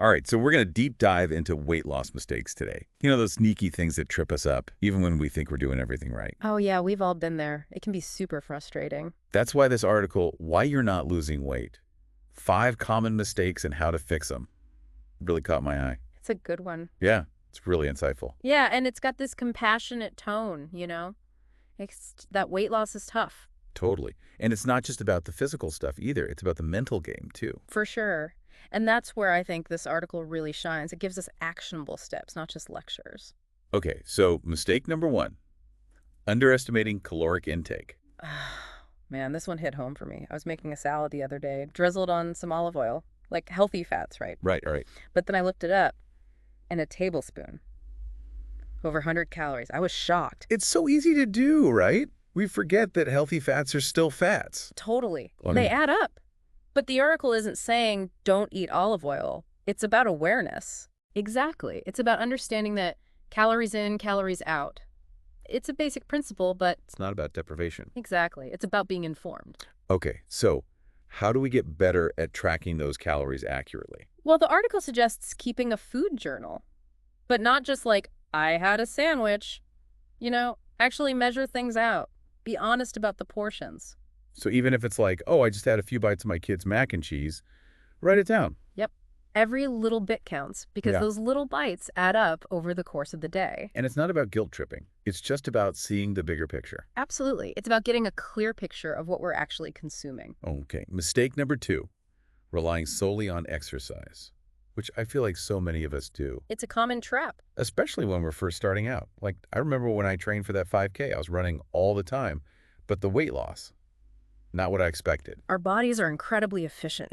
All right, so we're going to deep dive into weight loss mistakes today. You know, those sneaky things that trip us up, even when we think we're doing everything right. Oh, yeah, we've all been there. It can be super frustrating. That's why this article, Why You're Not Losing Weight, 5 Common Mistakes and How to Fix Them, really caught my eye. It's a good one. Yeah, it's really insightful. Yeah, and it's got this compassionate tone, that weight loss is tough. Totally. And it's not just about the physical stuff either. It's about the mental game, too. For sure. And that's where I think this article really shines. It gives us actionable steps, not just lectures. Okay, so mistake number 1, underestimating caloric intake. Man, this one hit home for me. I was making a salad the other day, drizzled on some olive oil, like healthy fats, right? Right, all right. But then I looked it up, and a tablespoon, over 100 calories. I was shocked. It's so easy to do, right? We forget that healthy fats are still fats. Totally. Well, They add up. But the article isn't saying don't eat olive oil. It's about awareness. Exactly. It's about understanding that calories in, calories out. It's a basic principle, but It's not about deprivation. exactly. It's about being informed. Okay, so how do we get better at tracking those calories accurately? Well, the article suggests keeping a food journal, but not just like, I had a sandwich. Actually measure things out. Be honest about the portions. So even if it's like, oh, I just had a few bites of my kid's mac and cheese, write it down. Yep. Every little bit counts because Yeah. those little bites add up over the course of the day. And it's not about guilt tripping. It's just about seeing the bigger picture. Absolutely. It's about getting a clear picture of what we're actually consuming. Okay, mistake number 2, relying solely on exercise, which I feel like so many of us do, It's a common trap. especially when we're first starting out. Like, I remember when I trained for that 5K, I was running all the time, but the weight loss, not what I expected. Our bodies are incredibly efficient,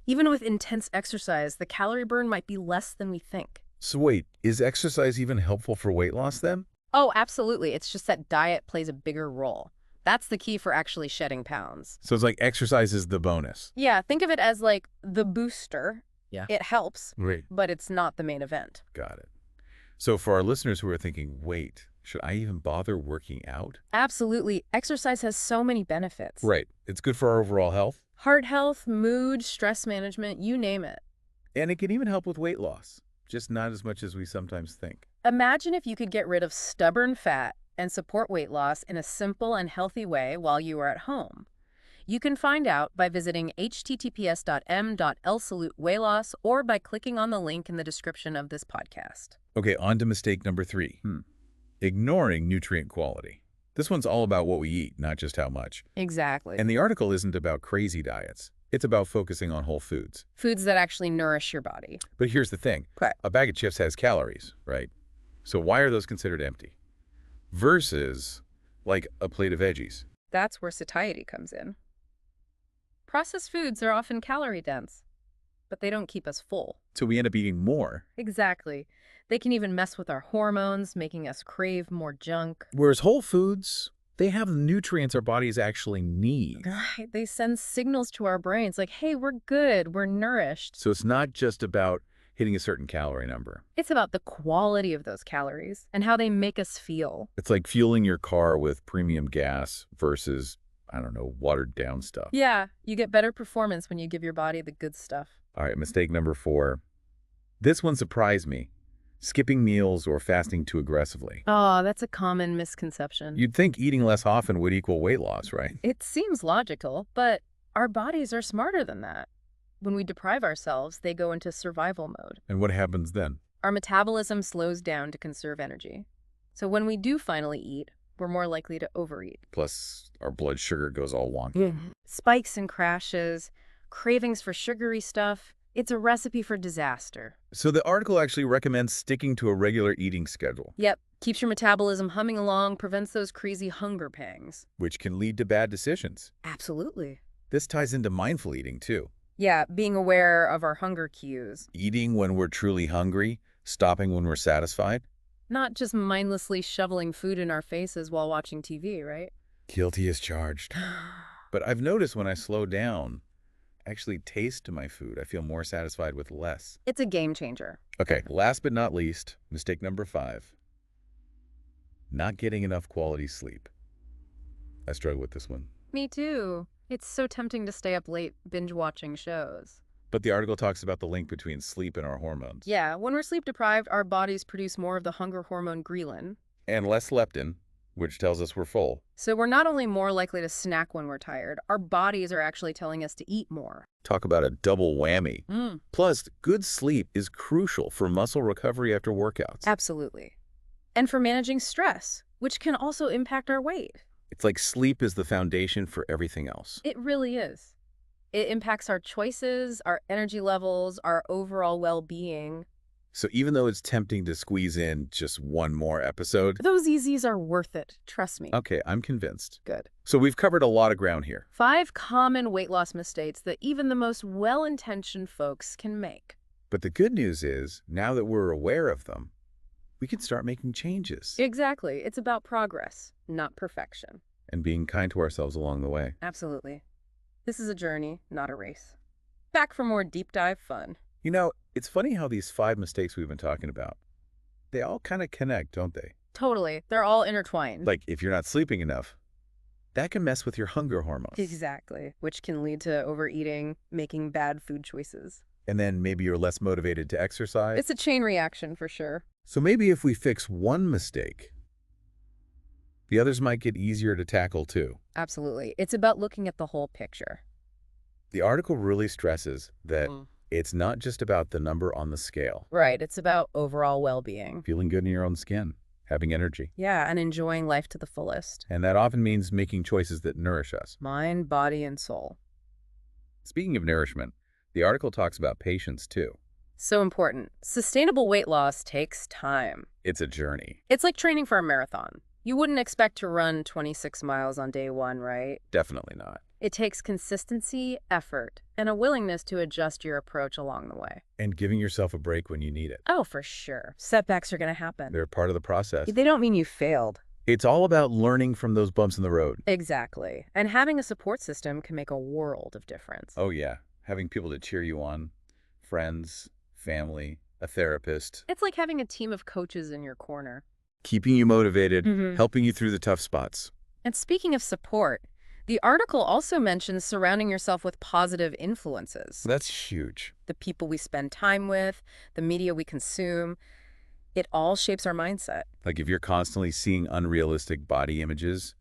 Even with intense exercise, the calorie burn might be less than we think. So wait, is exercise even helpful for weight loss then? Oh, absolutely. It's just that diet plays a bigger role. That's the key for actually shedding pounds. So it's like exercise is the bonus. Yeah, think of it as like the booster. Yeah. It helps, Great. but it's not the main event. Got it. So for our listeners who are thinking, wait, should I even bother working out? Absolutely. Exercise has so many benefits. Right. It's good for our overall health, Heart health, mood, stress management, you name it. and it can even help with weight loss, just not as much as we sometimes think. Imagine if you could get rid of stubborn fat and support weight loss in a simple and healthy way while you are at home. You can find out by visiting https://m.lsaluteweightloss or by clicking on the link in the description of this podcast. Okay, on to mistake number 3. Ignoring nutrient quality. This one's all about what we eat, not just how much. Exactly. And the article isn't about crazy diets. It's about focusing on whole foods. Foods that actually nourish your body. But here's the thing. Okay. A bag of chips has calories, right? So why are those considered empty? Versus, like, a plate of veggies. That's where satiety comes in. Processed foods are often calorie dense, but they don't keep us full. So we end up eating more. Exactly. They can even mess with our hormones, making us crave more junk. Whereas whole foods, they have the nutrients our bodies actually need. Right. They send signals to our brains like, hey, we're good, we're nourished. So it's not just about hitting a certain calorie number. It's about the quality of those calories and how they make us feel. It's like fueling your car with premium gas versus, I don't know, watered down stuff. Yeah, you get better performance when you give your body the good stuff. All right, mistake number 4. This one surprised me. Skipping meals or fasting too aggressively. Oh, that's a common misconception. You'd think eating less often would equal weight loss, right? It seems logical, but our bodies are smarter than that. When we deprive ourselves, they go into survival mode. And what happens then? Our metabolism slows down to conserve energy. So when we do finally eat, we're more likely to overeat. Plus, our blood sugar goes all wonky. Spikes and crashes, cravings for sugary stuff. It's a recipe for disaster. So the article actually recommends sticking to a regular eating schedule, Yep, keeps your metabolism humming along, prevents those crazy hunger pangs. which can lead to bad decisions. Absolutely. This ties into mindful eating, too. Yeah, being aware of our hunger cues. Eating when we're truly hungry, stopping when we're satisfied. Not just mindlessly shoveling food in our faces while watching TV, right? Guilty as charged. But I've noticed when I slow down, actually taste my food, I feel more satisfied with less. It's a game changer. Okay, last but not least, mistake number 5. Not getting enough quality sleep. I struggle with this one. Me too. It's so tempting to stay up late binge watching shows. But the article talks about the link between sleep and our hormones. Yeah, when we're sleep deprived, our bodies produce more of the hunger hormone ghrelin. And less leptin, which tells us we're full. So we're not only more likely to snack when we're tired, our bodies are actually telling us to eat more. Talk about a double whammy. Mm. Plus, good sleep is crucial for muscle recovery after workouts. Absolutely. And for managing stress, which can also impact our weight. It's like sleep is the foundation for everything else. It really is. It impacts our choices, our energy levels, our overall well-being. So even though it's tempting to squeeze in just one more episode, Those EZs are worth it, trust me. okay, I'm convinced. Good. So we've covered a lot of ground here. 5 common weight loss mistakes that even the most well-intentioned folks can make. But the good news is, now that we're aware of them, we can start making changes Exactly. It's about progress, not perfection. and being kind to ourselves along the way. Absolutely. This is a journey, not a race. Back for more deep dive fun. You know, it's funny how these 5 mistakes we've been talking about, they all kind of connect, don't they? Totally. They're all intertwined. Like if you're not sleeping enough, that can mess with your hunger hormones. Exactly. Which can lead to overeating, making bad food choices. And then maybe you're less motivated to exercise. It's a chain reaction for sure. So maybe if we fix one mistake, the others might get easier to tackle too. Absolutely. It's about looking at the whole picture. The article really stresses that Mm. it's not just about the number on the scale. Right. It's about overall well-being. Feeling good in your own skin, having energy. Yeah, and enjoying life to the fullest. And that often means making choices that nourish us. Mind, body, and soul. Speaking of nourishment, the article talks about patience too. So important. Sustainable weight loss takes time. It's a journey. It's like training for a marathon. You wouldn't expect to run 26 miles on day 1, right? Definitely not. It takes consistency, effort, and a willingness to adjust your approach along the way. And giving yourself a break when you need it. Oh, for sure. Setbacks are going to happen. They're part of the process. They don't mean you failed. It's all about learning from those bumps in the road. Exactly. And having a support system can make a world of difference. Oh yeah, having people to cheer you on, friends, family, a therapist, It's like having a team of coaches in your corner. keeping you motivated, Mhm. helping you through the tough spots. And speaking of support, the article also mentions surrounding yourself with positive influences. That's huge. The people we spend time with, the media we consume, it all shapes our mindset. Like if you're constantly seeing unrealistic body images,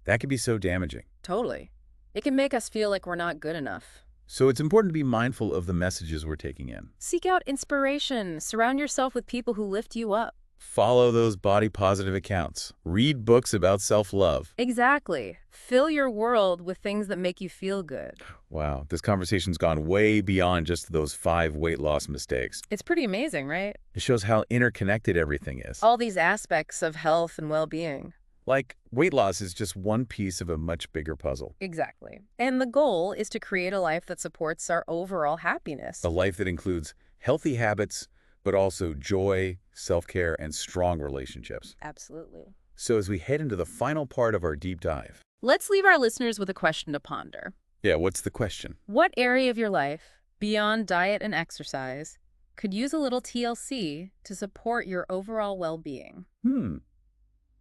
that can be so damaging. Totally. It can make us feel like we're not good enough. So it's important to be mindful of the messages we're taking in. Seek out inspiration. Surround yourself with people who lift you up. Follow those body positive accounts. Read books about self-love. Exactly. Fill your world with things that make you feel good. Wow, this conversation's gone way beyond just those 5 weight loss mistakes. It's pretty amazing, right? It shows how interconnected everything is. All these aspects of health and well-being. Like, weight loss is just one piece of a much bigger puzzle. Exactly. And the goal is to create a life that supports our overall happiness. A life that includes healthy habits, but also joy, self-care, and strong relationships. Absolutely. So as we head into the final part of our deep dive. Let's leave our listeners with a question to ponder. Yeah, what's the question? What area of your life, beyond diet and exercise, could use a little TLC to support your overall well-being?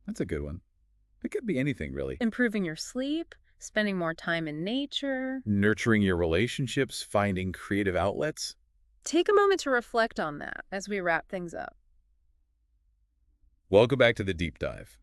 That's a good one. It could be anything, really. Improving your sleep, spending more time in nature. Nurturing your relationships, finding creative outlets. Take a moment to reflect on that as we wrap things up. Welcome back to the deep dive.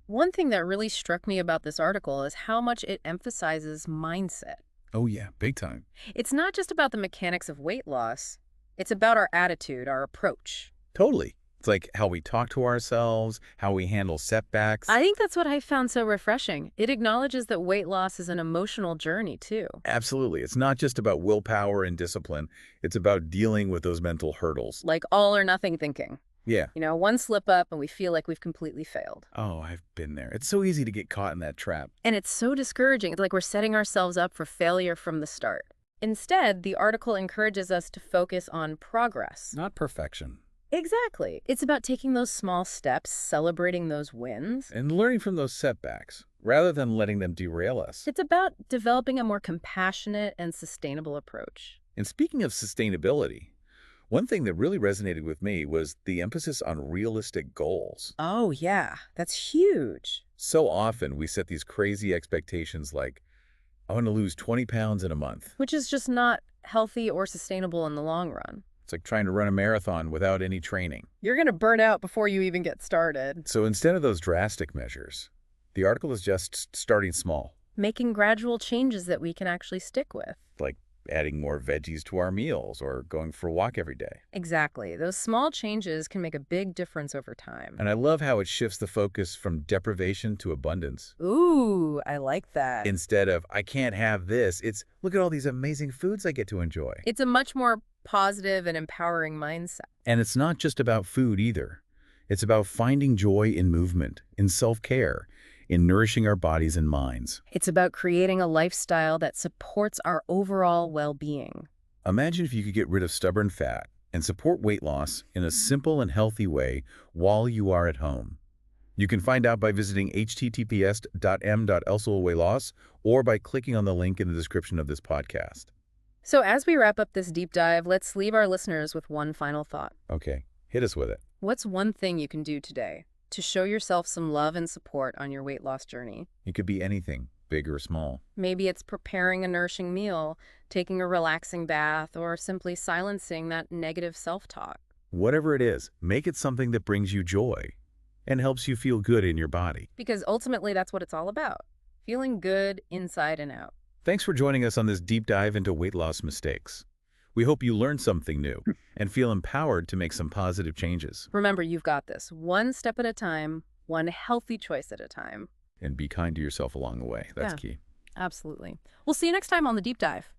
One thing that really struck me about this article is how much it emphasizes mindset. Oh yeah, big time. It's not just about the mechanics of weight loss. It's about our attitude, our approach. Totally. It's like how we talk to ourselves, how we handle setbacks. I think that's what I found so refreshing. It acknowledges that weight loss is an emotional journey, too. Absolutely. It's not just about willpower and discipline. It's about dealing with those mental hurdles. Like all or nothing thinking. Yeah. You know, one slip up and we feel like we've completely failed. Oh, I've been there. It's so easy to get caught in that trap. And it's so discouraging. It's like we're setting ourselves up for failure from the start. Instead, the article encourages us to focus on progress. Not perfection. Exactly. It's about taking those small steps, celebrating those wins. And learning from those setbacks, rather than letting them derail us. It's about developing a more compassionate and sustainable approach. And speaking of sustainability, one thing that really resonated with me was the emphasis on realistic goals. Oh, yeah. That's huge. So often we set these crazy expectations like, I want to lose 20 pounds in a month. Which is just not healthy or sustainable in the long run. It's like trying to run a marathon without any training. You're going to burn out before you even get started. So instead of those drastic measures, the article is just starting small, Making gradual changes that we can actually stick with. like adding more veggies to our meals or going for a walk every day. Exactly. Those small changes can make a big difference over time. And I love how it shifts the focus from deprivation to abundance. Ooh, I like that. Instead of, I can't have this, it's, look at all these amazing foods I get to enjoy. It's a much more positive and empowering mindset. And it's not just about food either. It's about finding joy in movement, in self-care, in nourishing our bodies and minds. It's about creating a lifestyle that supports our overall well-being. Imagine if you could get rid of stubborn fat and support weight loss in a simple and healthy way while you are at home. You can find out by visiting https://m.elsolweightloss or by clicking on the link in the description of this podcast. So as we wrap up this deep dive, let's leave our listeners with one final thought. Okay, hit us with it. What's one thing you can do today to show yourself some love and support on your weight loss journey? It could be anything, big or small. Maybe it's preparing a nourishing meal, taking a relaxing bath, or simply silencing that negative self-talk. Whatever it is, make it something that brings you joy and helps you feel good in your body. Because ultimately, that's what it's all about. Feeling good inside and out. Thanks for joining us on this deep dive into weight loss mistakes. We hope you learned something new and feel empowered to make some positive changes. Remember, you've got this. One step at a time, one healthy choice at a time. And be kind to yourself along the way. That's Yeah. key. Absolutely. We'll see you next time on The Deep Dive.